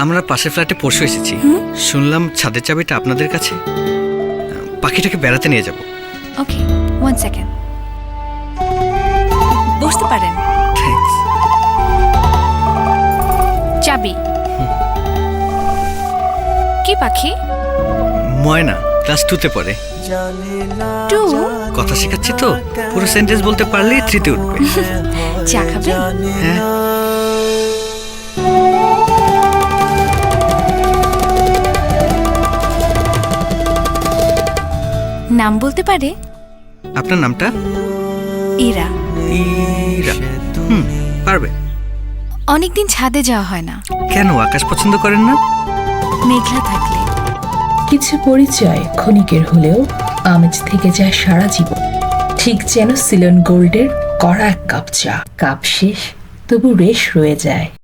আমরা পাশের ফ্ল্যাটে পরশু এসেছি। শুনলাম ছাদের চাবিটা আপনাদের কাছে। পাখিটাকে বেড়াতে নিয়ে যাব। ওকে, 1 সেকেন্ড। বসতে পারেন। থ্যাঙ্কস। চাবি। কি পাখি? ময়না, ক্লাস 2-তে পড়ে। 2? কথা শেখাচ্ছি তো, পুরো সেন্টেন্স বলতে পারলেই 3-তে উঠবে। চা খাবেন? হ্যাঁ। নাম বলতে পারে? আপনার নামটা? ইরা। ইরা। পারবে। অনেকদিন ছাদে যাওয়া হয় না। কেন, আকাশ পছন্দ করেন না? মেঘলা থাকলে। কিছু পরিচয় ক্ষণিকের হলেও আমেজ থেকে যায় সারা জীবন। ঠিক যেন সিলন গোল্ডের কড়া এক কাপ চা, কাপ শেষ তবু রেশ রয়ে যায়।